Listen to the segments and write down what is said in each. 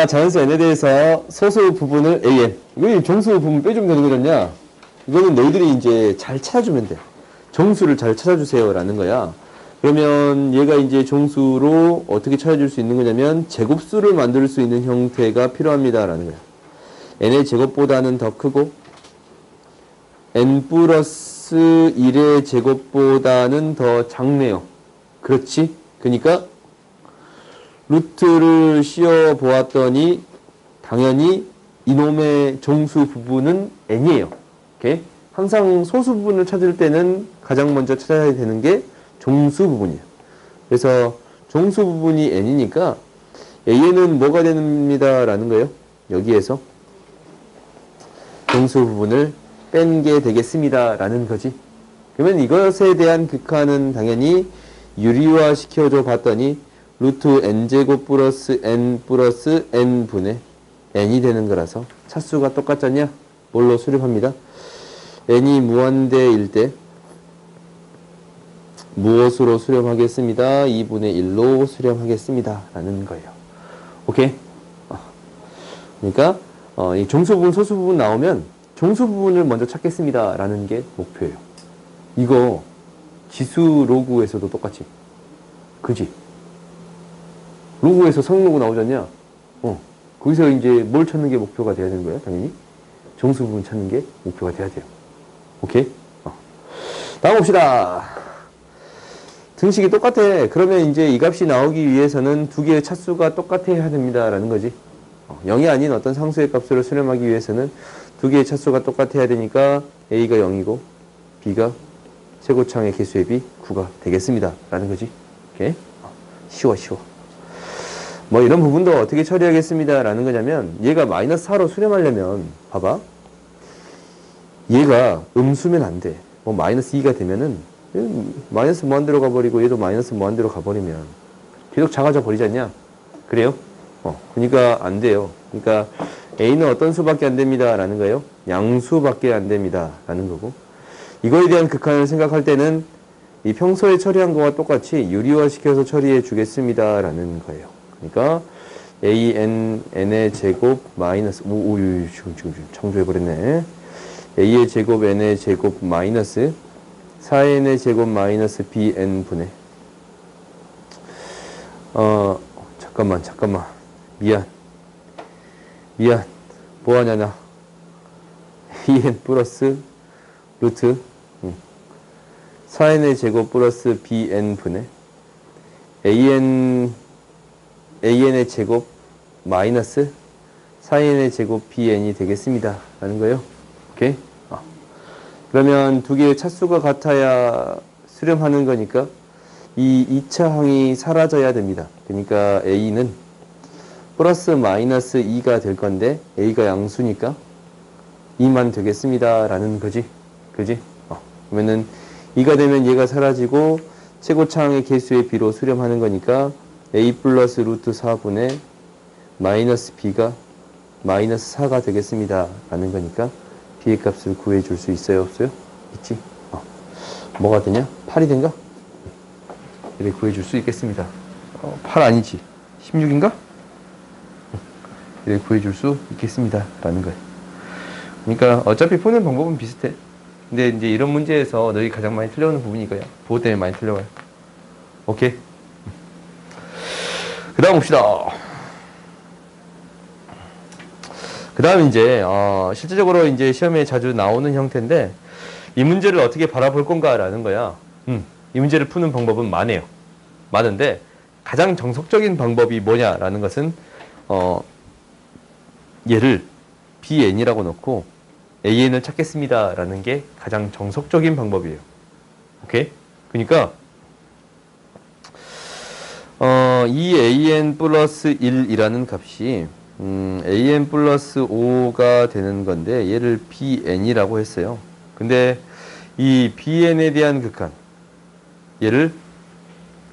자연수 n에 대해서 소수 부분을 an. 이거 정수 부분 빼주면 되는 거잖냐? 이거는 너희들이 이제 잘 찾아주면 돼. 정수를 잘 찾아주세요. 라는 거야. 그러면 얘가 이제 정수로 어떻게 찾아줄 수 있는 거냐면 제곱수를 만들 수 있는 형태가 필요합니다. 라는 거야. n의 제곱보다는 더 크고 n 플러스 1의 제곱보다는 더 작네요. 그렇지? 그러니까 루트를 씌워 보았더니 당연히 이놈의 정수 부분은 n이에요. 오케이? 항상 소수 부분을 찾을 때는 가장 먼저 찾아야 되는 게 정수 부분이에요. 그래서 정수 부분이 n이니까 a는 뭐가 됩니다 라는 거예요. 여기에서 정수 부분을 뺀 게 되겠습니다 라는 거지. 그러면 이것에 대한 극한은 당연히 유리화 시켜줘 봤더니 루트 n제곱 플러스 n분의 n이 되는 거라서 차수가 똑같잖냐? 뭘로 수렴합니다? n이 무한대일 때 무엇으로 수렴하겠습니다? 2분의 1로 수렴하겠습니다 라는 거예요. 오케이? 그러니까 이 정수 부분, 소수 부분 나오면 정수 부분을 먼저 찾겠습니다 라는 게 목표예요. 이거 지수 로그에서도 똑같이. 그지? 로그에서 상로그 나오잖냐? 거기서 이제 뭘 찾는 게 목표가 돼야 되는 거야, 당연히? 정수 부분 찾는 게 목표가 돼야 돼요. 오케이? 다음 봅시다. 등식이 똑같아. 그러면 이제 이 값이 나오기 위해서는 두 개의 차수가 똑같아야 됩니다. 라는 거지. 0이 아닌 어떤 상수의 값으로 수렴하기 위해서는 두 개의 차수가 똑같아야 되니까 A가 0이고 B가 최고창의 개수의 B 9가 되겠습니다. 라는 거지. 오케이? 쉬워. 뭐 이런 부분도 어떻게 처리하겠습니다. 라는 거냐면 얘가 마이너스 4로 수렴하려면 봐봐. 얘가 음수면 안 돼. 뭐 마이너스 2가 되면은 마이너스 무한대로 가버리고 얘도 마이너스 무한대로 가버리면 계속 작아져 버리지 않냐? 그래요? 그러니까 안 돼요. 그러니까 A는 어떤 수밖에 안 됩니다. 라는 거예요. 양수밖에 안 됩니다. 라는 거고. 이거에 대한 극한을 생각할 때는 이 평소에 처리한 거와 똑같이 유리화 시켜서 처리해 주겠습니다. 라는 거예요. 그러니까 n의 제곱 마이너스 지금 창조해버렸네. a의 제곱 n의 제곱 마이너스 4n의 제곱 마이너스 bn분의 잠깐만 미안 뭐하냐 나 an 플러스 루트 4n의 제곱 플러스 bn분의 an의 제곱 마이너스 4n의 제곱 bn이 되겠습니다. 라는 거예요. 오케이? 그러면 두 개의 차수가 같아야 수렴하는 거니까 이 2차 항이 사라져야 됩니다. 그러니까 a는 플러스 마이너스 2가 될 건데 a가 양수니까 2만 되겠습니다. 라는 거지. 그지? 그러면은 2가 되면 얘가 사라지고 최고차항의 개수의 b로 수렴하는 거니까 a 플러스 루트 4분의 마이너스 b가 마이너스 4가 되겠습니다. 라는 거니까 b의 값을 구해줄 수 있어요? 없어요? 있지? 뭐가 되냐? 8이 된가? 이렇게 구해줄 수 있겠습니다. 8 아니지? 16인가? 이렇게 구해줄 수 있겠습니다. 라는 거예요. 그러니까 어차피 푸는 방법은 비슷해. 근데 이제 이런 문제에서 너희 가장 많이 틀려오는 부분이 이거야. 그거 때문에 많이 틀려와요. 오케이? 그 다음 봅시다. 그 다음 이제, 실질적으로 이제 시험에 자주 나오는 형태인데, 이 문제를 어떻게 바라볼 건가라는 거야. 이 문제를 푸는 방법은 많아요. 많은데, 가장 정석적인 방법이 뭐냐라는 것은, 얘를 bn이라고 놓고, an을 찾겠습니다. 라는 게 가장 정석적인 방법이에요. 오케이? 그러니까, 이 an 플러스 1이라는 값이 an 플러스 5가 되는 건데 얘를 bn이라고 했어요. 근데 이 bn에 대한 극한 얘를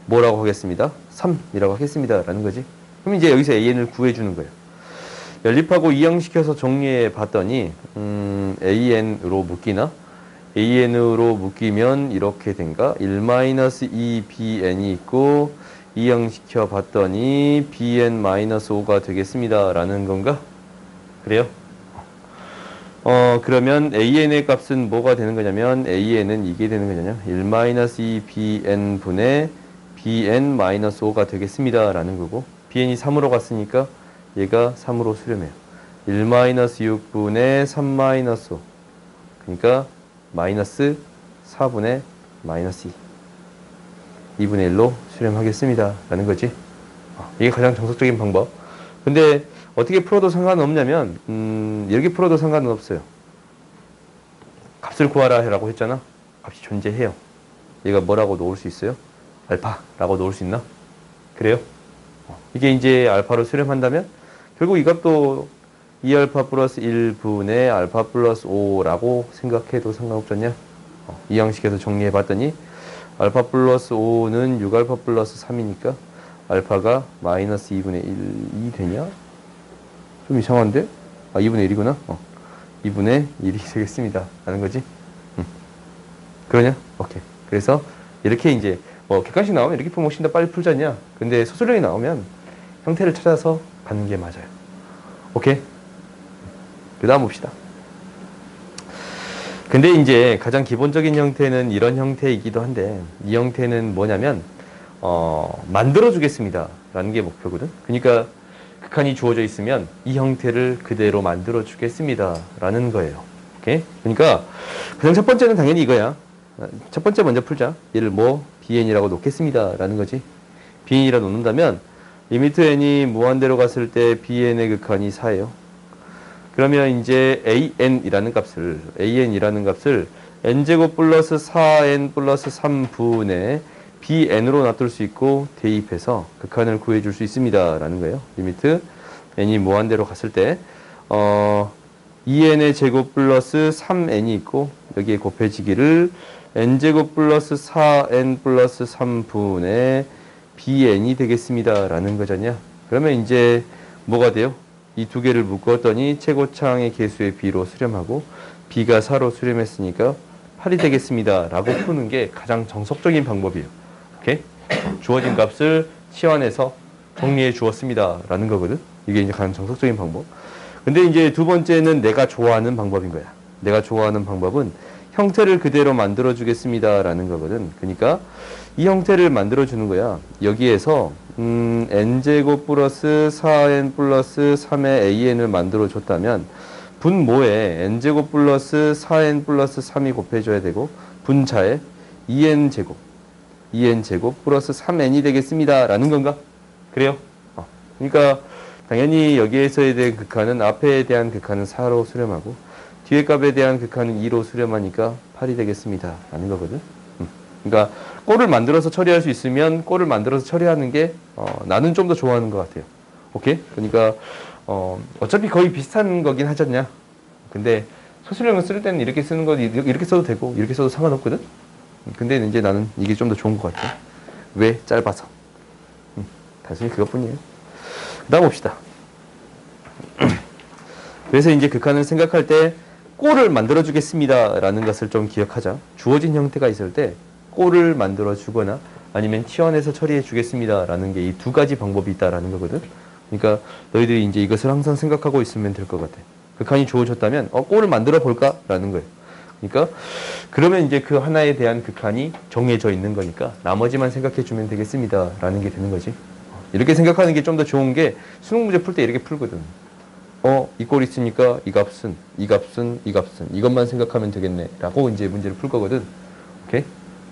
뭐라고 하겠습니다? 3이라고 하겠습니다. 라는 거지. 그럼 이제 여기서 an을 구해주는 거예요. 연립하고 이항시켜서 정리해 봤더니 an으로 묶이나? an으로 묶이면 이렇게 된가? 1-2bn이 있고 이항시켜 봤더니 bn-5가 되겠습니다. 라는 건가? 그래요? 그러면 an의 값은 뭐가 되는 거냐면 an은 이게 되는 거냐 1-2bn분의 bn-5가 되겠습니다. 라는 거고 bn이 3으로 갔으니까 얘가 3으로 수렴해요. 1-6분의 3-5 그러니까 마이너스 4분의 마이너스 2 2분의 1로 수렴하겠습니다. 라는 거지. 이게 가장 정석적인 방법. 근데 어떻게 풀어도 상관은 없냐면 이렇게 풀어도 상관은 없어요. 값을 구하라 라고 했잖아. 값이 존재해요. 얘가 뭐라고 놓을 수 있어요? 알파라고 놓을 수 있나? 그래요? 이게 이제 알파로 수렴한다면 결국 이 값도 2알파 플러스 1분의 알파 플러스 5라고 생각해도 상관없잖냐? 이 양식에서 정리해 봤더니 알파 플러스 5는 6알파 플러스 3이니까 알파가 마이너스 2분의 1이 되냐? 좀 이상한데? 2분의 1이구나? 2분의 1이 되겠습니다. 라는 거지? 그러냐? 오케이. 그래서 이렇게 이제 객관식 나오면 이렇게 풀면 훨씬 더 빨리 풀잖냐? 근데 소수령이 나오면 형태를 찾아서 가는 게 맞아요. 오케이? 그 다음 봅시다. 근데 이제 가장 기본적인 형태는 이런 형태이기도 한데 이 형태는 뭐냐면 만들어 주겠습니다 라는 게 목표거든. 그러니까 극한이 주어져 있으면 이 형태를 그대로 만들어 주겠습니다 라는 거예요. 오케이? 그러니까 가장 첫 번째는 당연히 이거야. 첫 번째 먼저 풀자. 얘를 bn이라고 놓겠습니다 라는 거지. bn이라고 놓는다면 리미트 n이 무한대로 갔을 때 bn의 극한이 4예요. 그러면 이제 an이라는 값을 n제곱 플러스 4n 플러스 3분의 bn으로 놔둘 수 있고 대입해서 극한을 구해줄 수 있습니다 라는 거예요. 리미트 n이 무한대로 갔을 때 2n의 제곱 플러스 3n이 있고 여기에 곱해지기를 n제곱 플러스 4n 플러스 3분의 bn이 되겠습니다 라는 거잖냐. 그러면 이제 뭐가 돼요? 이 두 개를 묶었더니 최고차항의 개수의 b로 수렴하고 b가 4로 수렴했으니까 8이 되겠습니다 라고 푸는 게 가장 정석적인 방법이에요. 오케이? 주어진 값을 치환해서 정리해 주었습니다 라는 거거든. 이게 이제 가장 정석적인 방법. 근데 이제 두 번째는 내가 좋아하는 방법인 거야. 내가 좋아하는 방법은 형태를 그대로 만들어 주겠습니다 라는 거거든. 그러니까 이 형태를 만들어 주는 거야. 여기에서 n제곱 플러스 4n 플러스 3의 an을 만들어 줬다면 분모에 n제곱 플러스 4n 플러스 3이 곱해줘야 되고 분차에 2n제곱 플러스 3n이 되겠습니다 라는 건가? 그래요? 그러니까 당연히 여기에서에 대한 극한은 앞에 대한 극한은 4로 수렴하고 뒤에 값에 대한 극한은 2로 수렴하니까 8이 되겠습니다 라는 거거든. 그러니까 꼴을 만들어서 처리할 수 있으면 꼴을 만들어서 처리하는 게 나는 좀 더 좋아하는 것 같아요. 오케이? 그러니까 어차피 거의 비슷한 거긴 하잖냐. 근데 소수령을 쓸 때는 이렇게 쓰는 거 이렇게 써도 되고 이렇게 써도 상관없거든. 근데 이제 나는 이게 좀 더 좋은 것 같아. 왜? 짧아서. 단순히 그것뿐이에요. 그 다음 봅시다. 그래서 이제 극한을 생각할 때 꼴을 만들어 주겠습니다 라는 것을 좀 기억하자. 주어진 형태가 있을 때 꼴을 만들어 주거나 아니면 치환해서 처리해 주겠습니다 라는 게 이 두 가지 방법이 있다라는 거거든. 그러니까 너희들이 이제 이것을 항상 생각하고 있으면 될 것 같아. 극한이 주어졌다면 꼴을 만들어 볼까 라는 거예요. 그러니까 그러면 이제 그 하나에 대한 극한이 정해져 있는 거니까 나머지만 생각해 주면 되겠습니다 라는 게 되는 거지. 이렇게 생각하는 게 좀 더 좋은 게 수능 문제 풀 때 이렇게 풀거든. 이 꼴 있으니까 이 값은 이것만 생각하면 되겠네 라고 이제 문제를 풀 거거든. 오케이?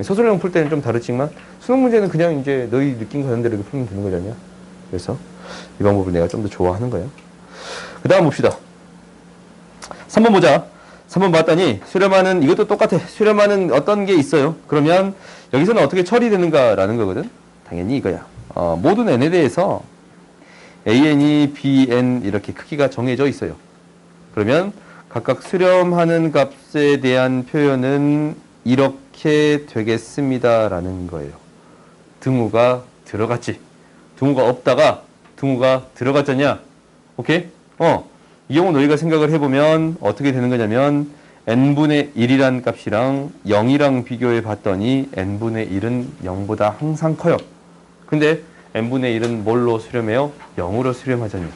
소수령 풀 때는 좀 다르지만 수능 문제는 그냥 이제 너희 느낌 가는 대로 이렇게 풀면 되는 거잖냐. 그래서 이 방법을 내가 좀 더 좋아하는 거예요. 그 다음 봅시다. 3번 보자. 3번 봤더니 수렴하는 이것도 똑같아. 수렴하는 어떤 게 있어요. 그러면 여기서는 어떻게 처리되는가라는 거거든. 당연히 이거야. 모든 n에 대해서 an이 bn 이렇게 크기가 정해져 있어요. 그러면 각각 수렴하는 값에 대한 표현은 이렇게 되겠습니다라는 거예요. 등호가 들어갔지. 등호가 없다가 등호가 들어갔잖냐. 오케이? 이 경우 너희가 생각을 해보면 어떻게 되는 거냐면 n분의 1이란 값이랑 0이랑 비교해 봤더니 n분의 1은 0보다 항상 커요. 근데 n분의 1은 뭘로 수렴해요? 0으로 수렴하잖아요.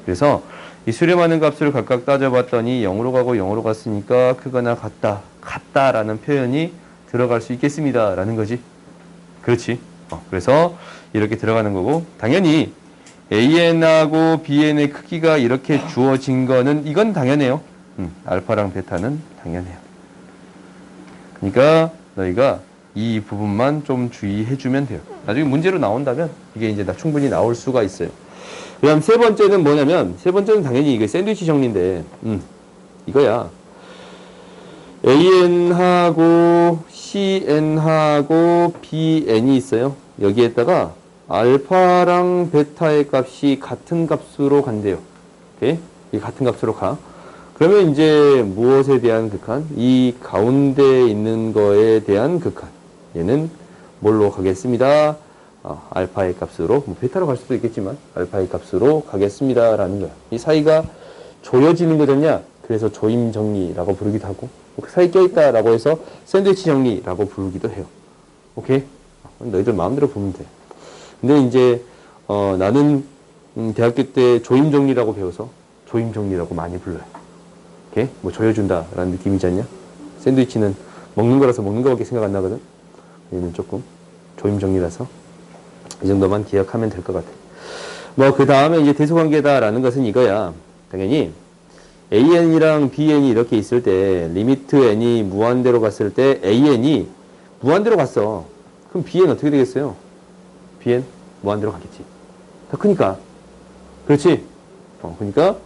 그래서 이 수렴하는 값을 각각 따져봤더니 0으로 가고 0으로 갔으니까 크거나 같다라는 표현이 들어갈 수 있겠습니다. 라는 거지. 그렇지. 그래서 이렇게 들어가는 거고, 당연히 AN하고 BN의 크기가 이렇게 주어진 거는 이건 당연해요. 알파랑 베타는 당연해요. 그러니까 너희가 이 부분만 좀 주의해주면 돼요. 나중에 문제로 나온다면 이게 이제 충분히 나올 수가 있어요. 그 다음 세 번째는 뭐냐면, 세 번째는 당연히 이게 샌드위치 정리인데, 이거야. AN하고 CN하고 BN이 있어요. 여기에다가 알파랑 베타의 값이 같은 값으로 간대요. 오케이? 이 같은 값으로 가. 그러면 이제 무엇에 대한 극한? 이 가운데 있는 거에 대한 극한. 얘는 뭘로 가겠습니다? 알파의 값으로, 뭐 베타로 갈 수도 있겠지만 알파의 값으로 가겠습니다 라는 거야. 이 사이가 조여지는 거잖냐? 그래서 조임 정리라고 부르기도 하고, 그 사이 껴있다 라고 해서 샌드위치 정리라고 부르기도 해요. 오케이? 너희들 마음대로 보면 돼. 근데 이제 나는 대학교 때 조임 정리라고 배워서 조임 정리라고 많이 불러요. 오케이? 뭐 조여준다 라는 느낌이지 않냐? 샌드위치는 먹는 거라서 먹는 거밖에 생각 안 나거든? 얘는 조금 조임 정리라서 이 정도만 기억하면 될 것 같아. 뭐 그 다음에 이제 대소관계다라는 것은 이거야. 당연히 AN이랑 BN이 이렇게 있을 때 리미트 N이 무한대로 갔을 때 AN이 무한대로 갔어. 그럼 BN 어떻게 되겠어요? BN 무한대로 가겠지. 더 크니까. 그렇지? 그러니까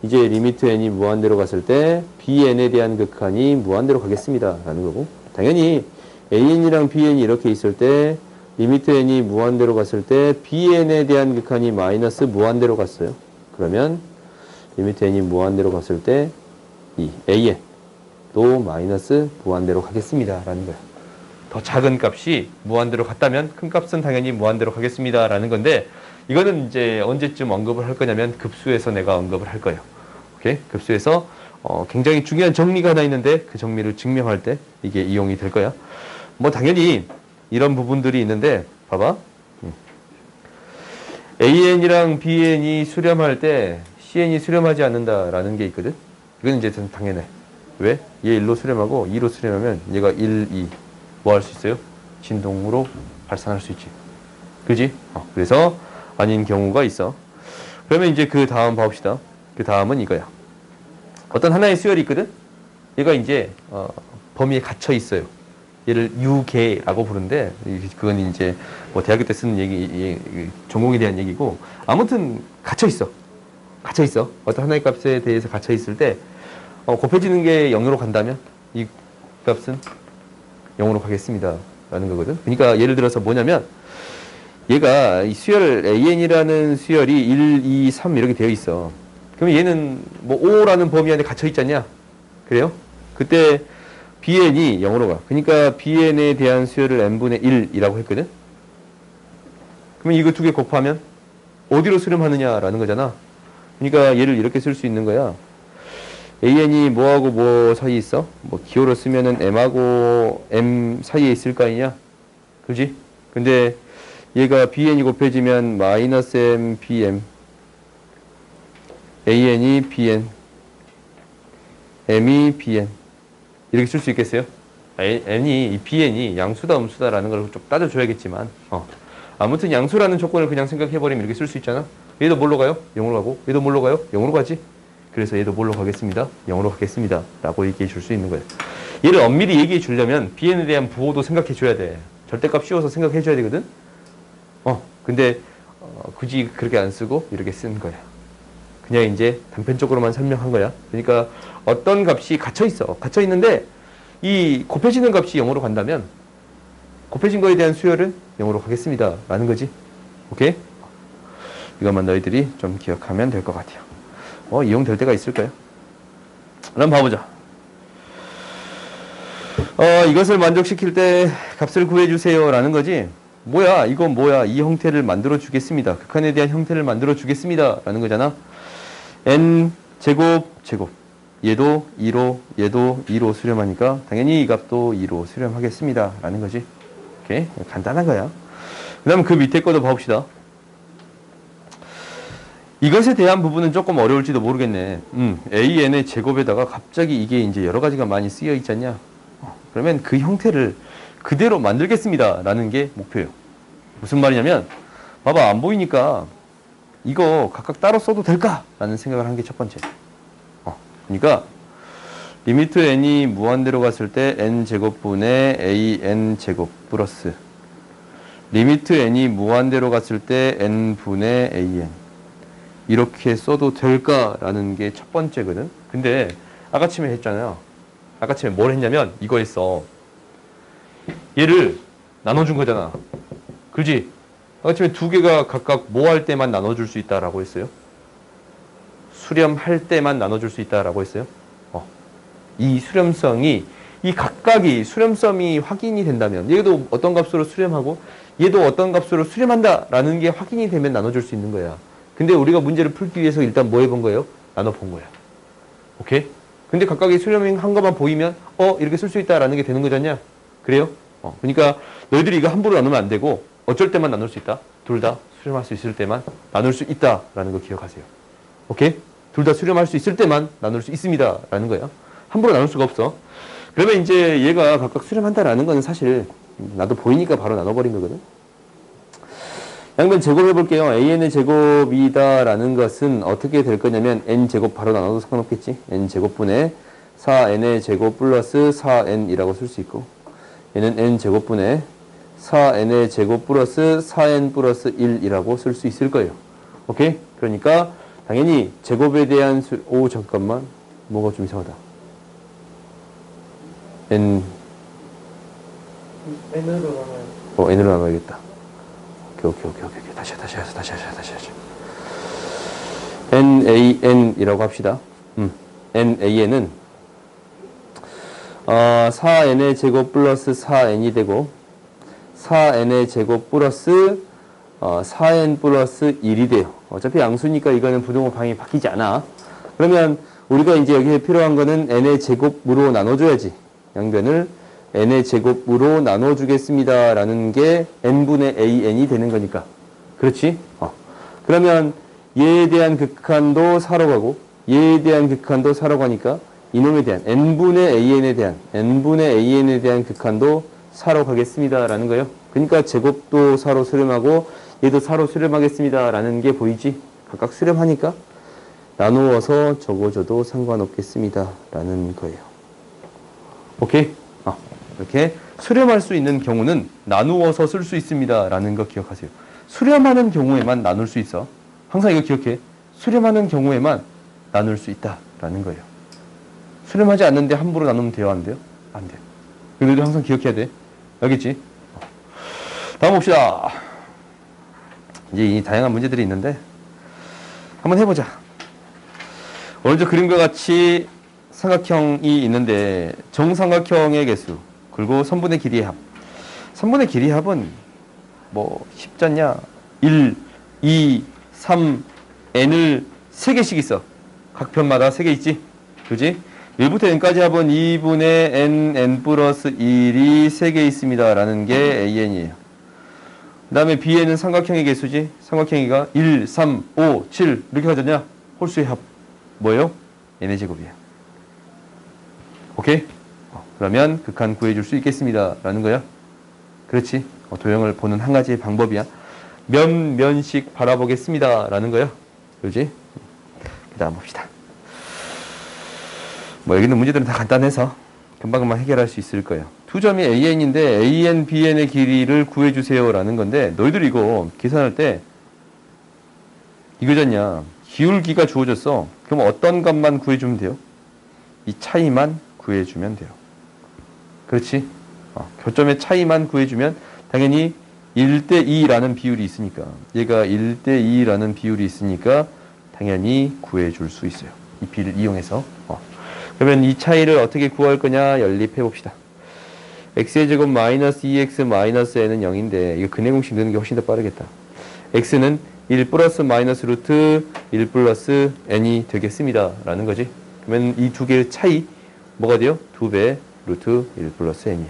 이제 리미트 N이 무한대로 갔을 때 BN에 대한 극한이 무한대로 가겠습니다. 라는 거고, 당연히 AN이랑 BN이 이렇게 있을 때 리미트 N이 무한대로 갔을 때 BN에 대한 극한이 마이너스 무한대로 갔어요. 그러면 리미트 N이 무한대로 갔을 때 이 AN도 마이너스 무한대로 가겠습니다. 라는 거야. 더 작은 값이 무한대로 갔다면 큰 값은 당연히 무한대로 가겠습니다. 라는 건데, 이거는 이제 언제쯤 언급을 할 거냐면 급수에서 내가 언급을 할 거예요. 오케이? 급수에서 굉장히 중요한 정리가 하나 있는데 그 정리를 증명할 때 이게 이용이 될 거야. 뭐 당연히 이런 부분들이 있는데, 봐봐. AN이랑 BN이 수렴할 때 CN이 수렴하지 않는다라는 게 있거든. 이건 이제 당연해. 왜? 얘 1로 수렴하고 2로 수렴하면 얘가 1, 2 뭐 할 수 있어요? 진동으로 발산할 수 있지. 그지? 그래서 아닌 경우가 있어. 그러면 이제 그 다음 봐봅시다. 그 다음은 이거야. 어떤 하나의 수열이 있거든? 얘가 이제 범위에 갇혀 있어요. 얘를 유계라고 부르는데, 그건 이제 뭐 대학교 때 쓰는 얘기, 전공에 대한 얘기고, 아무튼 갇혀 있어. 갇혀 있어. 어떤 하나의 값에 대해서 갇혀 있을 때 곱해지는 게 0으로 간다면 이 값은 0으로 가겠습니다. 라는 거거든. 그러니까 예를 들어서 뭐냐면, 얘가 이 수열 AN이라는 수열이 1, 2, 3 이렇게 되어 있어. 그럼 얘는 뭐 5라는 범위 안에 갇혀 있잖냐? 그래요? 그때 BN이 0으로 가. 그러니까 BN에 대한 수열을 n분의 1이라고 했거든? 그러면 이거 두 개 곱하면 어디로 수렴하느냐라는 거잖아. 그러니까 얘를 이렇게 쓸 수 있는 거야. AN이 뭐하고 뭐 사이에 있어? 뭐 기호로 쓰면은 M하고 M 사이에 있을 거 아니냐? 그지? 근데 얘가 BN이 곱해지면 마이너스 M, BM, AN이 BN, M이 BN 이렇게 쓸 수 있겠어요? N이, 이 BN이 양수다 음수다라는 걸 좀 따져줘야겠지만 아무튼 양수라는 조건을 그냥 생각해버리면 이렇게 쓸 수 있잖아. 얘도 뭘로 가요? 0으로 가고, 얘도 뭘로 가요? 0으로 가지. 그래서 얘도 뭘로 가겠습니다? 0으로 가겠습니다 라고 얘기해 줄 수 있는 거예요. 얘를 엄밀히 얘기해 주려면 BN에 대한 부호도 생각해 줘야 돼. 절대값 씌워서 생각해 줘야 되거든. 근데 굳이 그렇게 안 쓰고 이렇게 쓴 거야. 그냥 이제 단편적으로만 설명한 거야. 그러니까 어떤 값이 갇혀 있어. 갇혀 있는데 이 곱해지는 값이 0으로 간다면 곱해진 거에 대한 수열은 0으로 가겠습니다 라는 거지. 오케이? 이것만 너희들이 좀 기억하면 될 것 같아요. 이용될 때가 있을까요? 그럼 봐보자. 이것을 만족시킬 때 값을 구해주세요 라는 거지. 뭐야, 이건 뭐야, 이 형태를 만들어 주겠습니다. 극한에 대한 형태를 만들어 주겠습니다 라는 거잖아. n 제곱 제곱, 얘도 2로 얘도 2로 수렴하니까 당연히 이 값도 2로 수렴하겠습니다 라는 거지. 오케이? 간단한 거야. 그 다음 그 밑에 것도 봐봅시다. 이것에 대한 부분은 조금 어려울지도 모르겠네. AN의 제곱에다가 갑자기 이게 이제 여러 가지가 많이 쓰여 있지 않냐? 그러면 그 형태를 그대로 만들겠습니다. 라는 게 목표예요. 무슨 말이냐면, 봐봐, 안 보이니까 이거 각각 따로 써도 될까? 라는 생각을 한 게 첫 번째. 그러니까, 리미트 n이 무한대로 갔을 때 n제곱분의 an제곱 플러스 리미트 n이 무한대로 갔을 때 n분의 an 이렇게 써도 될까라는 게 첫 번째거든. 근데 아까침에 했잖아요. 아까침에 뭘 했냐면 이거 했어. 얘를 나눠준 거잖아. 그지? 아까침에 두 개가 각각 뭐 할 때만 나눠줄 수 있다라고 했어요? 수렴할 때만 나눠줄 수 있다라고 했어요? 이 수렴성이 이 각각이 수렴성이 확인이 된다면 얘도 어떤 값으로 수렴하고 얘도 어떤 값으로 수렴한다라는 게 확인이 되면 나눠줄 수 있는 거야. 근데 우리가 문제를 풀기 위해서 일단 뭐 해본 거예요? 나눠본 거야. 오케이? 근데 각각의 수렴한 것만 보이면 이렇게 쓸 수 있다라는 게 되는 거잖냐? 그래요? 그러니까 너희들이 이거 함부로 나누면 안 되고 어쩔 때만 나눌 수 있다. 둘 다 수렴할 수 있을 때만 나눌 수 있다라는 거 기억하세요. 오케이? 둘 다 수렴할 수 있을 때만 나눌 수 있습니다라는 거야. 함부로 나눌 수가 없어. 그러면 이제 얘가 각각 수렴한다라는 거는 사실 나도 보이니까 바로 나눠버린 거거든. 양변 제곱해 볼게요. an의 제곱이다라는 것은 어떻게 될 거냐면 n제곱 바로 나눠도 상관없겠지. n제곱분의 4n의 제곱 플러스 4n이라고 쓸 수 있고 얘는 n제곱분의 4n의 제곱 플러스 4n 플러스 1이라고 쓸 수 있을 거예요. 오케이? 그러니까 당연히 제곱에 대한 잠깐만. 뭐가 좀 이상하다. n으로 나눠요. n으로 나눠야겠다. 오케이. 다시 하자. nan이라고 합시다. nan은 4n의 제곱 플러스 4n이 되고 4n의 제곱 플러스 4n 플러스 1이 돼요. 어차피 양수니까 이거는 부등호 방이 바뀌지 않아. 그러면 우리가 이제 여기에 필요한 거는 n의 제곱으로 나눠줘야지. 양변을 n의 제곱으로 나눠주겠습니다. 라는 게 n분의 an이 되는 거니까. 그렇지? 그러면 얘에 대한 극한도 4로 가고 얘에 대한 극한도 4로 가니까 이놈에 대한 n분의 an에 대한 극한도 4로 가겠습니다. 라는 거예요. 그러니까 제곱도 4로 수렴하고 얘도 4로 수렴하겠습니다. 라는 게 보이지? 각각 수렴하니까 나누어서 적어줘도 상관없겠습니다. 라는 거예요. 오케이? 이렇게 수렴할 수 있는 경우는 나누어서 쓸 수 있습니다. 라는 거 기억하세요. 수렴하는 경우에만 나눌 수 있어. 항상 이거 기억해. 수렴하는 경우에만 나눌 수 있다. 라는 거예요. 수렴하지 않는데 함부로 나누면 돼요? 안 돼요? 안 돼요. 너희도 항상 기억해야 돼. 알겠지? 다음 봅시다. 이제 이 다양한 문제들이 있는데 한번 해보자. 오른쪽 그림과 같이 삼각형이 있는데 정삼각형의 개수 그리고 선분의 길이의 합. 선분의 길이의 합은 뭐 쉽지 않냐? 1, 2, 3, n을 3개씩 있어. 각 편마다 3개 있지? 그지? 1부터 n까지 합은 2분의 n 플러스 1이 3개 있습니다. 라는 게 an이에요. 그 다음에 bn은 삼각형의 개수지? 삼각형이가 1, 3, 5, 7 이렇게 하잖냐? 홀수의 합. 뭐예요? n의 제곱이에요. 오케이? 그러면 극한 구해줄 수 있겠습니다. 라는 거야. 그렇지? 도형을 보는 한 가지의 방법이야. 면씩 바라보겠습니다. 라는 거야. 그렇지? 그 다음 봅시다. 여기 있는 문제들은 다 간단해서 금방금방 해결할 수 있을 거예요. 두 점이 an인데 an, bn의 길이를 구해주세요. 라는 건데 너희들 이거 계산할 때 이거잖냐. 기울기가 주어졌어. 그럼 어떤 값만 구해주면 돼요? 이 차이만 구해주면 돼요. 그렇지? 교점의 차이만 구해주면 당연히 1대2라는 비율이 있으니까 얘가 1대2라는 비율이 있으니까 당연히 구해줄 수 있어요. 이 비를 이용해서. 그러면 이 차이를 어떻게 구할 거냐 연립해 봅시다. x의 제곱 마이너스 2x 마이너스 n은 0인데 이거 근해 공식 넣는 게 훨씬 더 빠르겠다. x는 1 플러스 마이너스 루트 1 플러스 n이 되겠습니다. 라는 거지. 그러면 이 두 개의 차이 뭐가 돼요? 2배 루트 1 플러스 n이에요.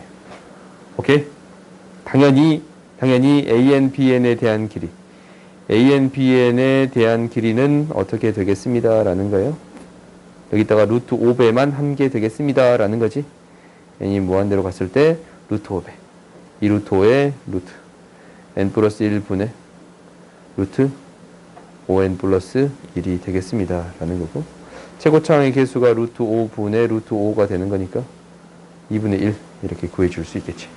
오케이? 당연히 당연히 AN, BN에 대한 길이. AN, BN에 대한 길이는 어떻게 되겠습니다. 라는 거예요. 여기다가 루트 5배만 한 개 되겠습니다. 라는 거지. n이 무한대로 갔을 때 루트 5배. 이 루트 5의 루트 n 플러스 1분의 루트 5n 플러스 1이 되겠습니다. 라는 거고. 최고차항의 개수가 루트 5분의 루트 5가 되는 거니까 2분의 1 이렇게 구해줄 수 있겠지.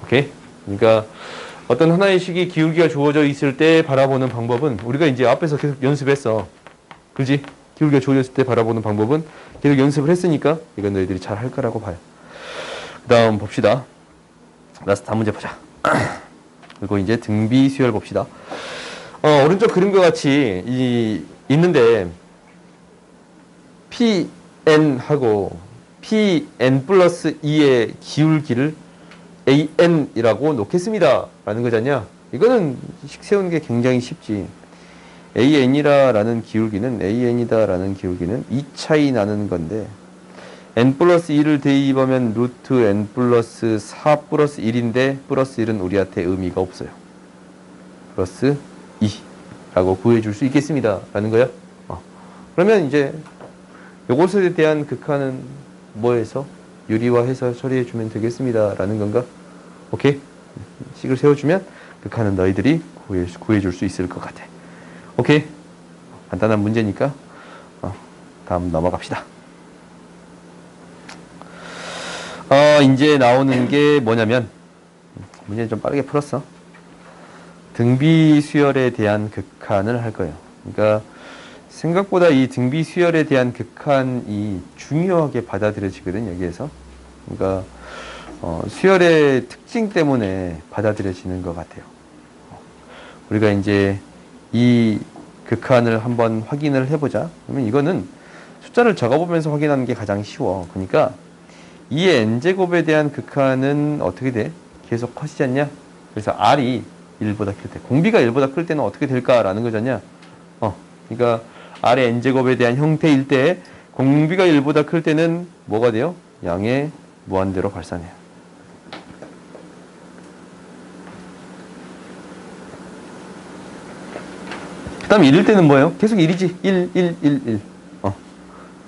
오케이? 그러니까 어떤 하나의 식이 기울기가 주어져 있을 때 바라보는 방법은 우리가 이제 앞에서 계속 연습했어. 그지? 기울기가 주어졌을 때 바라보는 방법은 계속 연습을 했으니까 이건 너희들이 잘 할 거라고 봐요. 그 다음 봅시다. 라스트 한 문제 보자. 그리고 이제 등비 수열 봅시다. 오른쪽 그림과 같이 있는데 PN하고 PN 플러스 2의 기울기를 AN이라고 놓겠습니다. 라는 거잖냐. 이거는 식 세우는 게 굉장히 쉽지. AN이라는 기울기는 AN이다라는 기울기는 2 차이 나는 건데 n 플러스 2를 대입하면 루트 n 플러스 4 플러스 1인데 플러스 1은 우리한테 의미가 없어요. 플러스 2라고 구해줄 수 있겠습니다. 라는 거야. 그러면 이제 요것에 대한 극한은 뭐해서 유리화해서 처리해주면 되겠습니다. 라는 건가? 오케이? 식을 세워주면 극한은 너희들이 구해줄 수 있을 것 같아. 오케이? 간단한 문제니까 다음 넘어갑시다. 이제 나오는 게 뭐냐면 문제는 좀 빠르게 풀었어. 등비 수열에 대한 극한을 할 거예요. 그러니까 생각보다 이 등비 수열에 대한 극한이 중요하게 받아들여지거든, 여기에서. 그러니까 수열의 특징 때문에 받아들여지는 것 같아요. 우리가 이제 이 극한을 한번 확인을 해보자. 그러면 이거는 숫자를 적어보면서 확인하는 게 가장 쉬워. 그러니까 이 n제곱에 대한 극한은 어떻게 돼? 계속 커지지 않냐? 그래서 r이 1보다 클 때, 공비가 1보다 클 때는 어떻게 될까라는 거잖냐? 그러니까 r의 n제곱에 대한 형태일 때 공비가 1보다 클 때는 뭐가 돼요? 양의 무한대로 발산해요. 그 다음 1일 때는 뭐예요? 계속 1이지. 1, 1, 1, 1.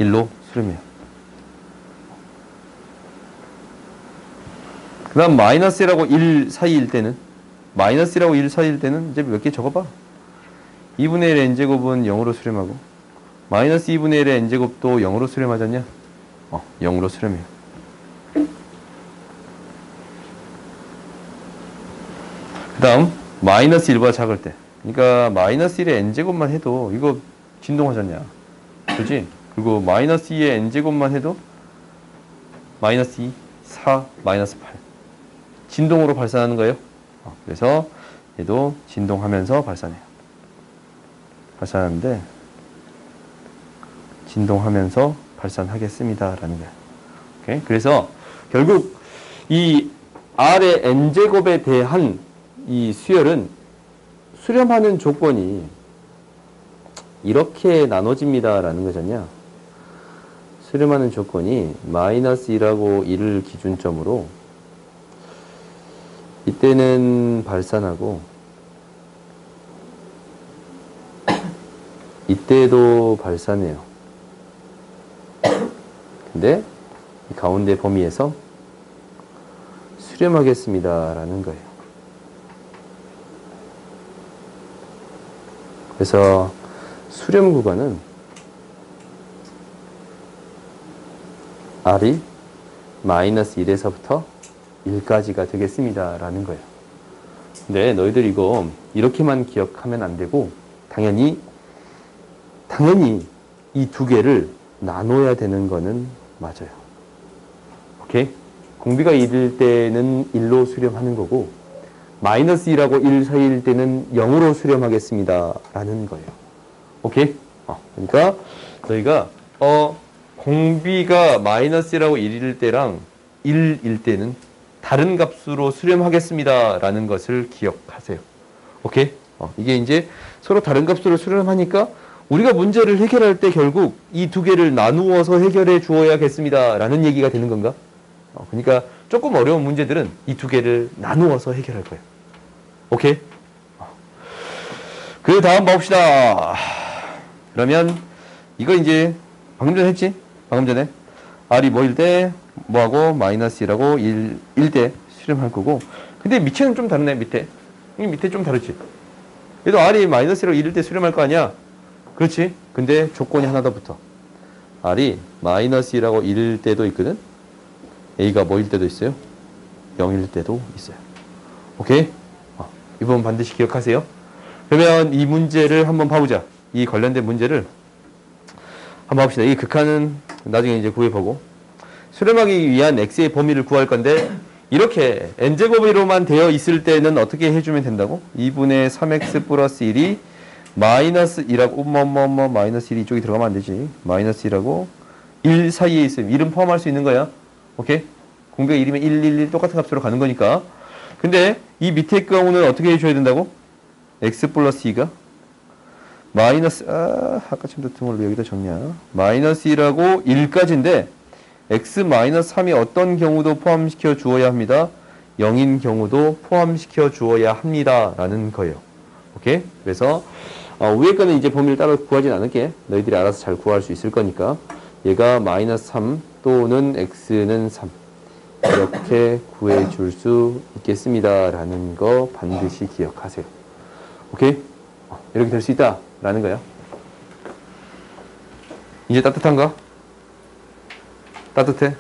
1로 수렴해요. 그 다음 마이너스 1하고 1 사이일 때는 마이너스 1하고 1 사이일 때는 이제 몇 개 적어봐. 2분의 1의 n제곱은 0으로 수렴하고 마이너스 2분의 1의 n제곱도 0으로 수렴하잖냐? 0으로 수렴해요. 그 다음 마이너스 1보다 작을 때, 그러니까 마이너스 1의 n제곱만 해도 이거 진동하잖냐? 그렇지? 그리고 마이너스 2의 n제곱만 해도 마이너스 2, 4, 마이너스 8 진동으로 발산하는 거예요. 그래서 얘도 진동하면서 발산해요. 발산하는데 진동하면서 발산하겠습니다. 라는 거예요. 오케이? 그래서 결국 이 R의 n제곱에 대한 이 수열은 수렴하는 조건이 이렇게 나눠집니다. 라는 거잖냐. 수렴하는 조건이 마이너스 1하고 1을 기준점으로 이때는 발산하고 이때도 발산해요. 근데 이 가운데 범위에서 수렴하겠습니다. 라는 거예요. 그래서 수렴 구간은 R이 마이너스 1에서부터 1까지가 되겠습니다. 라는 거예요. 근데 너희들 이거 이렇게만 기억하면 안 되고 당연히 이 두 개를 나눠야 되는 거는 맞아요. 오케이? 공비가 1일 때는 1로 수렴하는 거고 마이너스 1하고 1 사이일 때는 0으로 수렴하겠습니다. 라는 거예요. 오케이? 그러니까 너희가 공비가 마이너스 1하고 1일 때랑 1일 때는 다른 값으로 수렴하겠습니다. 라는 것을 기억하세요. 오케이? 이게 이제 서로 다른 값으로 수렴하니까 우리가 문제를 해결할 때 결국 이 두 개를 나누어서 해결해 주어야겠습니다. 라는 얘기가 되는 건가? 그러니까 조금 어려운 문제들은 이 두 개를 나누어서 해결할 거예요. 오케이? 그 다음 봅시다. 그러면 이거 이제 방금 전에 했지? 방금 전에 R이 뭐일 때 뭐하고 마이너스 1하고 1일 때 수렴할 거고, 근데 밑에는 좀 다르네. 밑에 좀 다르지. 얘도 R이 마이너스 1하고 1일 때 수렴할 거 아니야? 그렇지? 근데 조건이 하나 더 붙어. R이 마이너스 1하고 1일 때도 있거든? A가 뭐일 때도 있어요? 0일 때도 있어요. 오케이? 이 부분 반드시 기억하세요. 그러면 이 문제를 한번 봐보자. 이 관련된 문제를 한번 봅시다. 이 극한은 나중에 이제 구해보고, 수렴하기 위한 x의 범위를 구할 건데, 이렇게 n제곱으로만 되어 있을 때는 어떻게 해주면 된다고? 2분의 3x 플러스 1이 마이너스 1하고 마이너스 1이 이쪽에 들어가면 안 되지. 마이너스 1하고 1 사이에 있으면 1은 포함할 수 있는 거야. 오케이? 공배가 1이면 1, 1, 1 똑같은 값으로 가는 거니까. 근데 이 밑에 경우는 어떻게 해줘야 된다고? x 플러스 2가 마이너스, 아까 좀 더 등을 여기다 적냐? 마이너스 1하고 1까지인데 x 마이너스 3이 어떤 경우도 포함시켜 주어야 합니다. 0인 경우도 포함시켜 주어야 합니다. 라는 거예요. 오케이? 그래서 위에 거는 이제 범위를 따로 구하진 않을게. 너희들이 알아서 잘 구할 수 있을 거니까. 얘가 마이너스 3 또는 x는 3 이렇게 구해줄 수 있겠습니다. 라는 거 반드시 기억하세요. 오케이? 이렇게 될 수 있다. 라는 거야. 이제 따뜻한가? 따뜻해?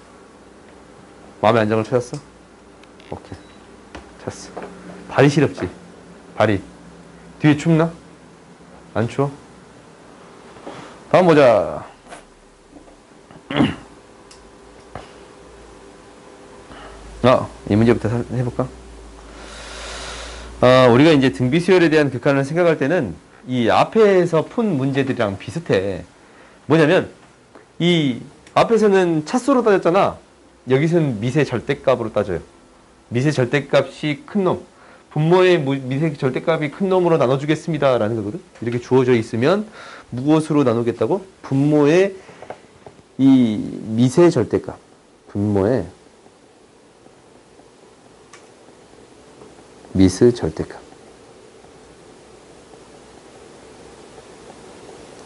마음의 안정을 찾았어? 오케이. 찾았어. 발이 시렵지? 발이. 뒤에 춥나? 안 추워? 다음 보자. 이 문제부터 해볼까? 우리가 이제 등비수열에 대한 극한을 생각할 때는 이 앞에서 푼 문제들이랑 비슷해. 뭐냐면, 이 앞에서는 차수로 따졌잖아. 여기서는 미세 절대값으로 따져요. 미세 절대값이 큰 놈. 분모의 미세 절대값이 큰 놈으로 나눠주겠습니다. 라는 거거든. 이렇게 주어져 있으면 무엇으로 나누겠다고? 분모의 이 미세 절대값. 분모의 미세 절대값.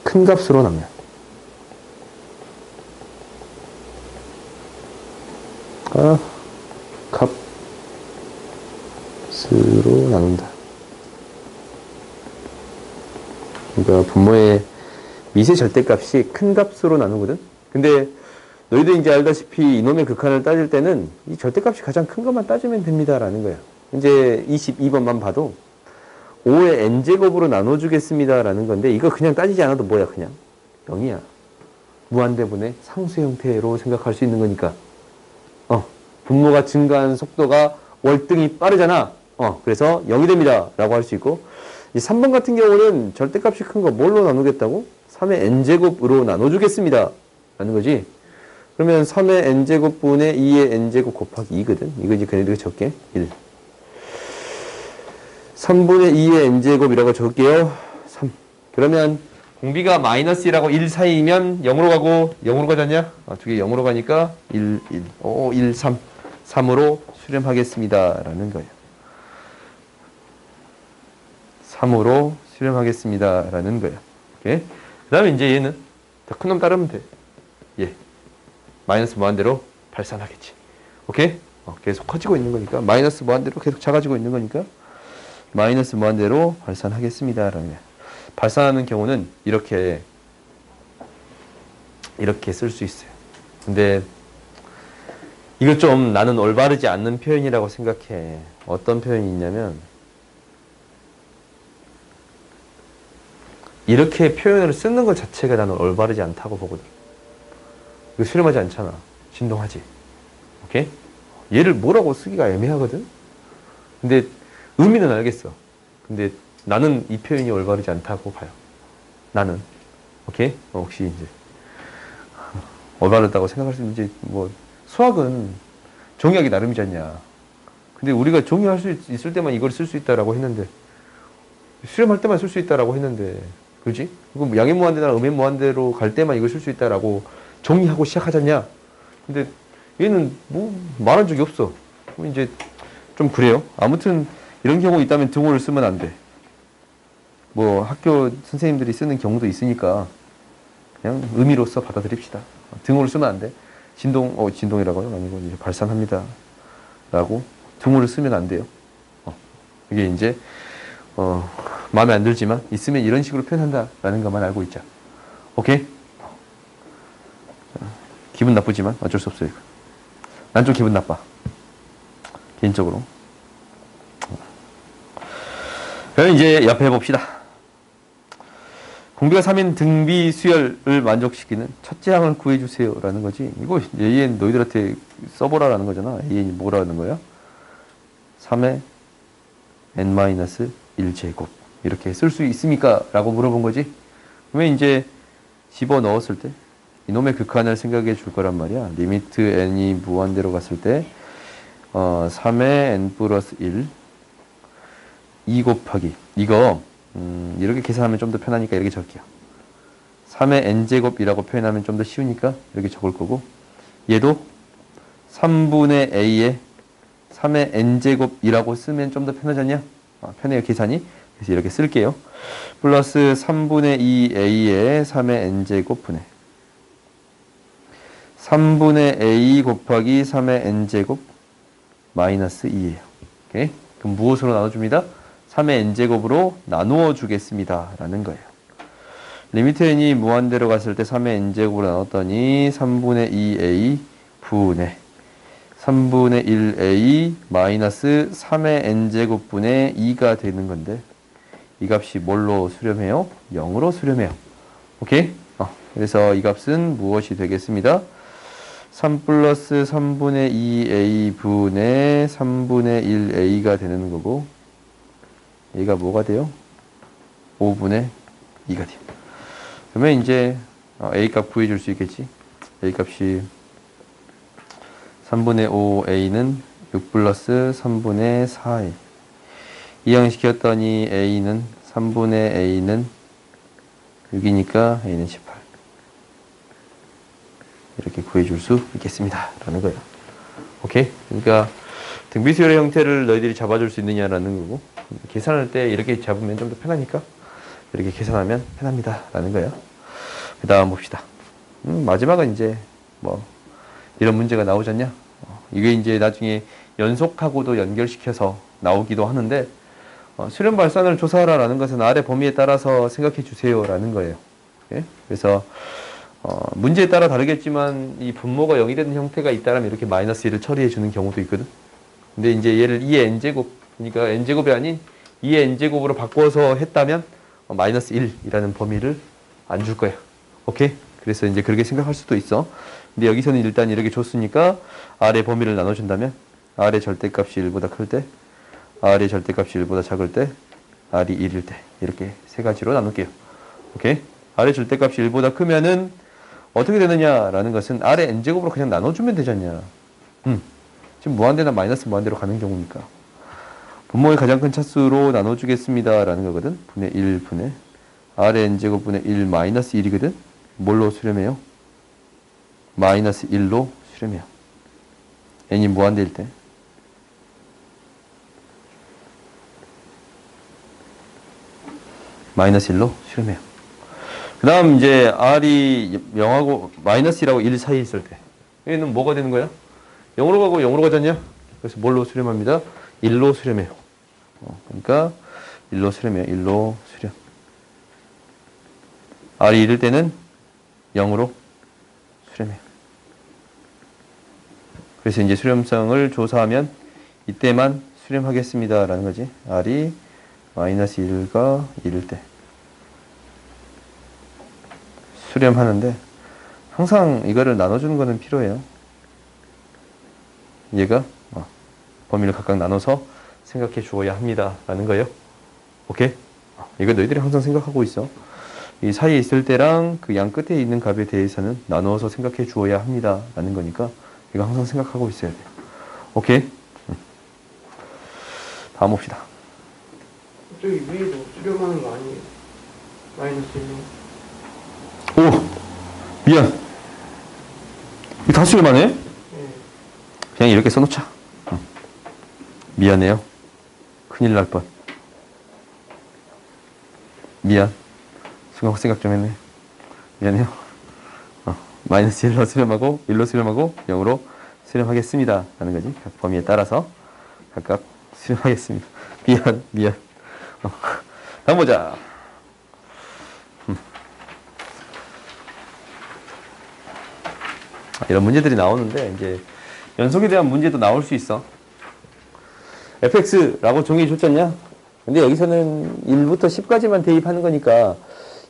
큰 값으로 나누면. 값으로 나눈다. 그러니까 분모의 미세 절대값이 큰 값으로 나누거든. 근데 너희도 이제 알다시피 이놈의 극한을 따질 때는 이 절대값이 가장 큰 것만 따지면 됩니다라는 거야. 이제 22번만 봐도 5의 n제곱으로 나눠주겠습니다라는 건데, 이거 그냥 따지지 않아도 뭐야? 그냥 0이야. 무한대분의 상수 형태로 생각할 수 있는 거니까. 분모가 증가하는 속도가 월등히 빠르잖아. 그래서 0이 됩니다. 라고 할 수 있고, 이 3번 같은 경우는 절대값이 큰 거 뭘로 나누겠다고? 3의 n제곱으로 나눠주겠습니다. 라는 거지. 그러면 3의 n제곱분의 2의 n제곱 곱하기 2거든. 이거 이제 그냥 이렇게 적게. 1. 3분의 2의 n제곱이라고 적을게요. 3. 그러면 공비가 마이너스 1하고 1 사이면 0으로 가고, 0으로 가지 않냐? 두 개 0으로 가니까 1, 1. 1, 3. 3으로 수렴하겠습니다. 라는 거예요. 3으로 수렴하겠습니다. 라는 거예요. 오케이? 그 다음에 이제 얘는 더 큰 놈 따르면 돼. 얘. 마이너스 무한대로 발산하겠지. 오케이? 계속 커지고 있는 거니까. 마이너스 무한대로 계속 작아지고 있는 거니까. 마이너스 무한대로 발산하겠습니다. 라는 거예요. 발산하는 경우는 이렇게 쓸 수 있어요. 근데 이거 좀 나는 올바르지 않는 표현이라고 생각해. 어떤 표현이 있냐면, 이렇게 표현을 쓰는 것 자체가 나는 올바르지 않다고 보거든. 이거 수렴하지 않잖아. 진동하지. 오케이? 얘를 뭐라고 쓰기가 애매하거든? 근데 의미는 알겠어. 근데 나는 이 표현이 올바르지 않다고 봐요. 나는. 오케이? 혹시 이제 올바르다고 생각할 수 있는지, 뭐 수학은 정의하기 나름이지 않냐. 근데 우리가 정의할 수 있을 때만 이걸 쓸 수 있다라고 했는데, 수렴할 때만 쓸 수 있다라고 했는데, 그렇지? 그럼 양의 무한대나 음의 무한대로 갈 때만 이걸 쓸 수 있다라고 정의하고 시작하지 않냐. 근데 얘는 뭐 말한 적이 없어. 이제 좀 그래요. 아무튼 이런 경우 있다면 등호를 쓰면 안 돼. 뭐 학교 선생님들이 쓰는 경우도 있으니까 그냥 의미로서 받아들입시다. 등호를 쓰면 안 돼. 진동이라고요? 아니고 이제 발산합니다. 라고 등호를 쓰면 안 돼요. 이게 이제 마음에 안 들지만 있으면 이런 식으로 표현한다라는 것만 알고 있자. 오케이? 기분 나쁘지만 어쩔 수 없어요. 난 좀 기분 나빠. 개인적으로. 그럼 이제 옆에 해봅시다. 공비가 3인 등비 수열을 만족시키는 첫째 항을 구해주세요 라는 거지. 이거 AN 너희들한테 써보라라는 거잖아. AN이 뭐라는 거야? 3의 n-1제곱 이렇게 쓸 수 있습니까? 라고 물어본 거지. 그러면 이제 집어넣었을 때 이놈의 극한을 생각해 줄 거란 말이야. 리미트 n이 무한대로 갔을 때 3의 n 플러스 1 2 곱하기 이거 이렇게 계산하면 좀 더 편하니까 이렇게 적을게요. 3의 n제곱이라고 표현하면 좀 더 쉬우니까 이렇게 적을 거고 얘도 3분의 a의 3의 n제곱이라고 쓰면 좀 더 편하잖냐? 편해요 계산이. 그래서 이렇게 쓸게요. 플러스 3분의 2a의 3의 n제곱 분의 3분의 a 곱하기 3의 n제곱 마이너스 2예요. 오케이? 그럼 무엇으로 나눠줍니다? 3의 n제곱으로 나누어 주겠습니다. 라는 거예요. 리미트 n이 무한대로 갔을 때 3의 n제곱으로 나눴더니 3분의 2a 분의 3분의 1a 마이너스 3의 n제곱분의 2가 되는 건데 이 값이 뭘로 수렴해요? 0으로 수렴해요. 오케이? 그래서 이 값은 무엇이 되겠습니다? 3 플러스 3분의 2a 분의 3분의 1a가 되는 거고 얘가 뭐가 돼요? 5분의 2가 돼요. 그러면 이제 a 값 구해줄 수 있겠지? a 값이 3분의 5a는 6 플러스 3분의 4a 이항시켰더니 a는 3분의 a는 6이니까 a는 18 이렇게 구해줄 수 있겠습니다. 라는 거예요. 오케이? 그러니까 등비수열의 형태를 너희들이 잡아줄 수 있느냐라는 거고 계산할 때 이렇게 잡으면 좀 더 편하니까 이렇게 계산하면 편합니다. 라는 거예요. 그 다음 봅시다. 마지막은 이제 뭐 이런 문제가 나오잖냐? 이게 이제 나중에 연속하고도 연결시켜서 나오기도 하는데 수렴 발산을 조사하라라는 것은 아래 범위에 따라서 생각해 주세요. 라는 거예요. 오케이? 그래서 문제에 따라 다르겠지만 이 분모가 0이 되는 형태가 있다면 이렇게 마이너스 1을 처리해 주는 경우도 있거든. 근데 이제 얘를 2의 n제곱, 그러니까 n제곱이 아닌 2의 n제곱으로 바꿔서 했다면 마이너스 1이라는 범위를 안 줄 거야. 오케이? 그래서 이제 그렇게 생각할 수도 있어. 근데 여기서는 일단 이렇게 줬으니까 R의 범위를 나눠준다면 R의 절대값이 1보다 클 때, R의 절대값이 1보다 작을 때, R이 1일 때 이렇게 세 가지로 나눌게요. 오케이? R의 절대값이 1보다 크면은 어떻게 되느냐라는 것은 R의 n제곱으로 그냥 나눠주면 되잖냐. 지금 무한대나 마이너스 무한대로 가는 경우니까. 분모의 가장 큰 차수로 나눠주겠습니다. 라는 거거든. 분의 1 분의 R의 n제곱 분의 1 마이너스 1이거든. 뭘로 수렴해요? 마이너스 1로 수렴해요. n이 무한대일 때. 마이너스 1로 수렴해요. 그 다음 이제 R이 0하고 마이너스 1하고 1 사이에 있을 때 얘는 뭐가 되는 거야? 0으로 가고 0으로 가잖냐? 그래서 뭘로 수렴합니다? 1로 수렴해요. 그러니까 1로 수렴해요. 1로 수렴. R이 1일 때는 0으로 수렴해요. 그래서 이제 수렴성을 조사하면 이때만 수렴하겠습니다. 라는 거지. R이 마이너스 1과 1일 때 수렴하는데 항상 이거를 나눠주는 거는 필요해요. 얘가 범위를 각각 나눠서 생각해 주어야 합니다. 라는 거예요. 오케이? 이거 너희들이 항상 생각하고 있어. 이 사이에 있을 때랑 그 양 끝에 있는 값에 대해서는 나누어서 생각해 주어야 합니다. 라는 거니까 이거 항상 생각하고 있어야 돼요. 오케이? 다음 봅시다. 저기 위에도 수렴하는 거 아니에요? 마이너스 1로. 오! 미안. 이거 다 수렴하네? 네. 그냥 이렇게 써놓자. 미안해요. 큰일 날 뻔. 미안. 순간 생각 좀 했네. 미안해요. 마이너스 1로 수렴하고 1로 수렴하고 0으로 수렴하겠습니다 라는 거지. 각 범위에 따라서 각각 수렴하겠습니다. 미안. 다음 보자. 이런 문제들이 나오는데 이제 연속에 대한 문제도 나올 수 있어. fx라고 정의 줬잖냐? 근데 여기서는 1부터 10까지만 대입하는 거니까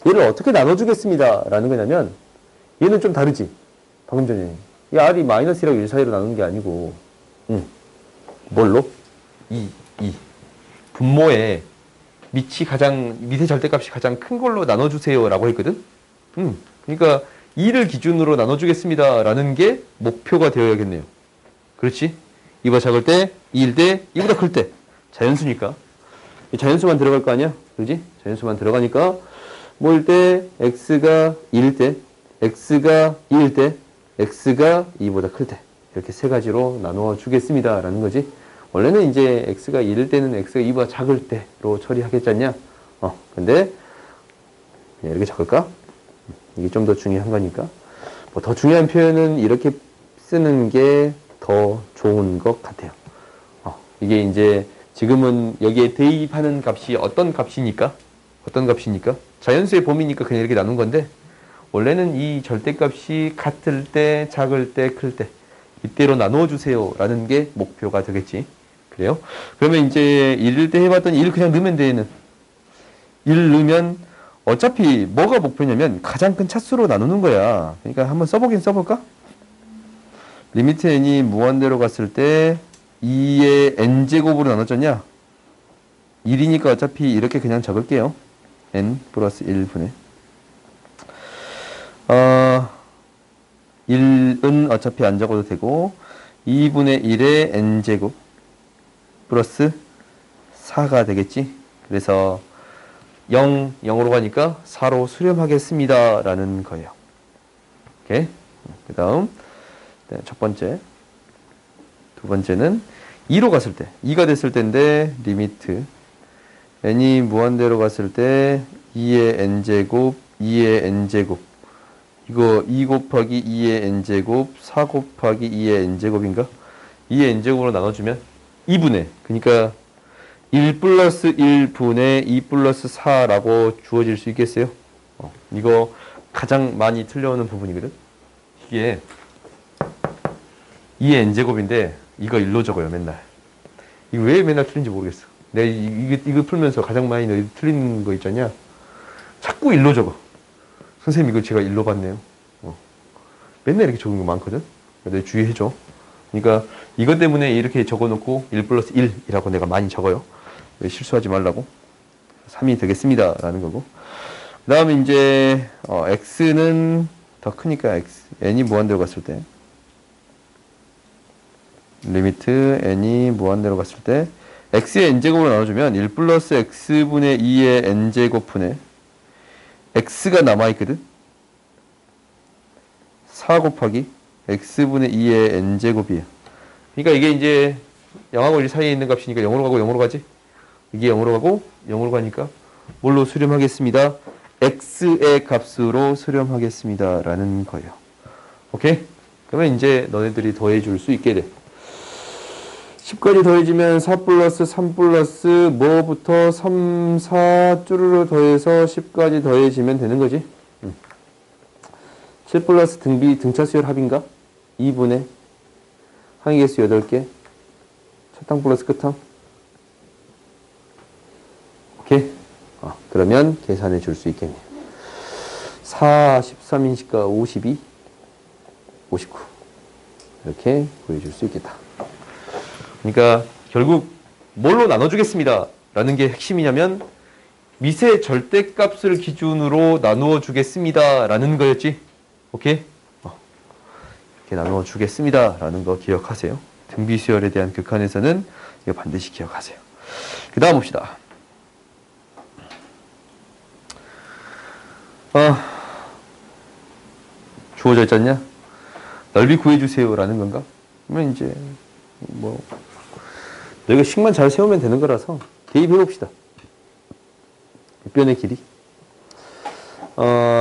얘를 어떻게 나눠주겠습니다 라는 거냐면 얘는 좀 다르지. 방금 전에 이 r이 마이너스 1하고 1 사이로 나누는 게 아니고 뭘로? 2 분모의 밑에 절대값이 가장 큰 걸로 나눠주세요 라고 했거든. 그러니까 2를 기준으로 나눠주겠습니다 라는 게 목표가 되어야겠네요. 그렇지? 2보다 작을 때, 2일 때, 2보다 클 때. 자연수니까. 자연수만 들어갈 거 아니야? 그렇지? 자연수만 들어가니까 뭐일 때, x가 2일 때, x가 2일 때, x가 2보다 클 때. 이렇게 세 가지로 나누어 주겠습니다 라는 거지. 원래는 이제 x가 1일 때는 x가 2보다 작을 때로 처리하겠잖냐? 근데 그냥 이렇게 적을까? 이게 좀 더 중요한 거니까. 뭐 더 중요한 표현은 이렇게 쓰는 게 더 좋은 것 같아요. 이게 이제 지금은 여기에 대입하는 값이 어떤 값이니까? 자연수의 범위니까 그냥 이렇게 나눈 건데 원래는 이 절대값이 같을 때, 작을 때, 클 때 이때로 나누어 주세요 라는 게 목표가 되겠지. 그래요? 그러면 이제 1일 때 해봤더니 1 그냥 넣으면 돼. 얘는 1 넣으면 어차피 뭐가 목표냐면 가장 큰 차수로 나누는 거야. 그러니까 한번 써보긴 써볼까? 리미트 n이 무한대로 갔을 때 2의 n제곱으로 나눠졌냐? 1이니까 어차피 이렇게 그냥 적을게요. n 플러스 1분의 1은 어차피 안 적어도 되고 2분의 1의 n제곱 플러스 4가 되겠지. 그래서 0으로 가니까 4로 수렴하겠습니다 라는 거예요. 오케이. 그 다음 첫 번째, 두 번째는 2로 갔을 때 2가 됐을 때인데 리미트 n이 무한대로 갔을 때 2의 n제곱 2의 n제곱 이거 2 곱하기 2의 n제곱 4 곱하기 2의 n제곱인가? 2의 n제곱으로 나눠주면 2분의 그러니까 1 플러스 1분의 2 플러스 4라고 주어질 수 있겠어요? 이거 가장 많이 틀려오는 부분이거든? 이게 2의 n제곱인데 이거 1로 적어요 맨날. 이거 왜 맨날 틀린지 모르겠어. 내가 이거 풀면서 가장 많이 틀린 거 있잖냐? 자꾸 1로 적어. 선생님 이거 제가 1로 봤네요. 맨날 이렇게 적은 거 많거든? 내가 주의해줘. 그러니까 이것 때문에 이렇게 적어놓고 1 플러스 1이라고 내가 많이 적어요. 왜 실수하지 말라고. 3이 되겠습니다 라는 거고. 그 다음에 이제 x는 더 크니까 n이 무한대로 갔을 때 리미트 n이 무한대로 갔을 때 x의 n제곱으로 나눠주면 1 플러스 x분의 2의 n제곱분의 x가 남아있거든. 4 곱하기 x분의 2의 n제곱이에요. 그러니까 이게 이제 0하고 1 사이에 있는 값이니까 0으로 가고 0으로 가지. 이게 0으로 가고 0으로 가니까 뭘로 수렴하겠습니다. x의 값으로 수렴하겠습니다 라는 거예요. 오케이? 그러면 이제 너네들이 더해줄 수 있게 돼. 10까지 더해지면 4 플러스 3 플러스 뭐부터 3, 4 쭈루루 더해서 10까지 더해지면 되는 거지. 7 플러스 등차 수열 합인가? 2분의 항의 개수 8개 첫항 플러스 끝항. 오케이? 그러면 계산해 줄 수 있겠네요. 4, 13인식과 52, 59 이렇게 보여줄 수 있겠다. 그러니까 결국 뭘로 나눠주겠습니다 라는 게 핵심이냐면 미세 절대값을 기준으로 나누어 주겠습니다 라는 거였지. 오케이? 이렇게 나누어 주겠습니다 라는 거 기억하세요. 등비수열에 대한 극한에서는 이거 반드시 기억하세요. 그 다음 봅시다. 주어져 있잖냐? 넓이 구해주세요 라는 건가? 그러면 이제 뭐 너희가 식만 잘 세우면 되는 거라서 대입해 봅시다. 밑변의 길이.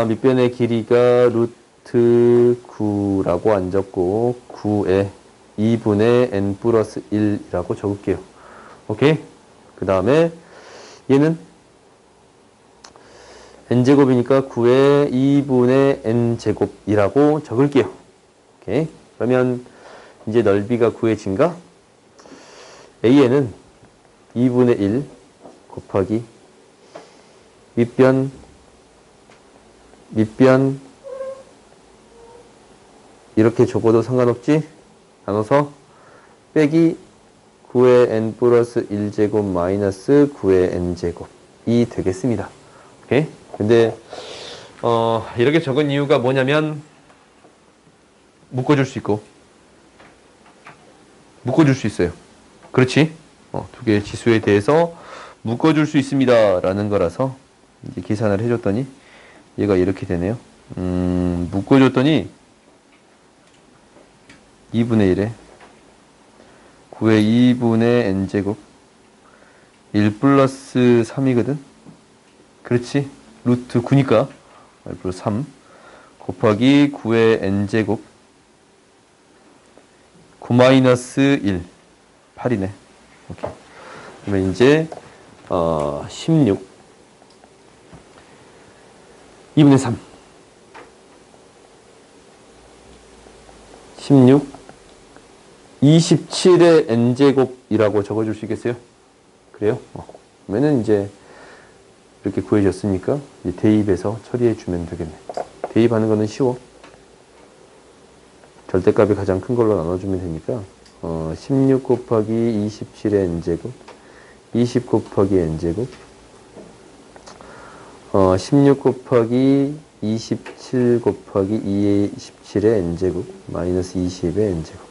밑변의 길이가 루트 9라고 안 적고 9에 2분의 n 플러스 1이라고 적을게요. 오케이? 그 다음에 얘는 n제곱이니까 9에 2분의 n제곱이라고 적을게요. 오케이? 그러면 이제 넓이가 9의 증가. a에는 2분의 1 곱하기 밑변 이렇게 적어도 상관없지? 나눠서 빼기 9의 n 플러스 1제곱 마이너스 9의 n제곱이 되겠습니다. 오케이? 근데 이렇게 적은 이유가 뭐냐면 묶어줄 수 있고 묶어줄 수 있어요. 그렇지? 두 개의 지수에 대해서 묶어줄 수 있습니다 라는 거라서 이제 계산을 해줬더니 얘가 이렇게 되네요. 묶어줬더니 2분의 1에 9의 2분의 n제곱 1 플러스 3이거든. 그렇지? 루트 9니까 1 플러스 3 곱하기 9의 n제곱 9 마이너스 1 8이네. 오케이. 그러면 이제 16 2분의 3 16 27의 n제곱이라고 적어줄 수 있겠어요? 그래요? 그러면은 이제 이렇게 구해졌으니까 이제 대입해서 처리해 주면 되겠네. 대입하는 거는 쉬워. 절대값이 가장 큰 걸로 나눠주면 되니까 16 곱하기 27의 n제곱 20 곱하기 n제곱 16 곱하기 27 곱하기 27의 n제곱 마이너스 20의 n제곱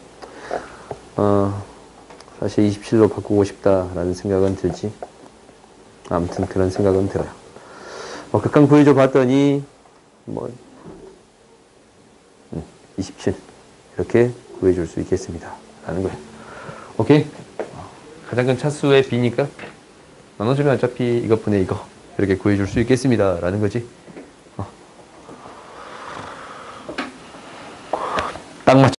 사실 27로 바꾸고 싶다라는 생각은 들지. 아무튼 그런 생각은 들어요. 극강 구해줘 봤더니 27 이렇게 구해줄 수 있겠습니다 라는 거예요. 오케이? 가장 큰 차수의 b니까 나눠주면 어차피 이것분의 이거 이렇게 구해줄 수 있겠습니다 라는 거지.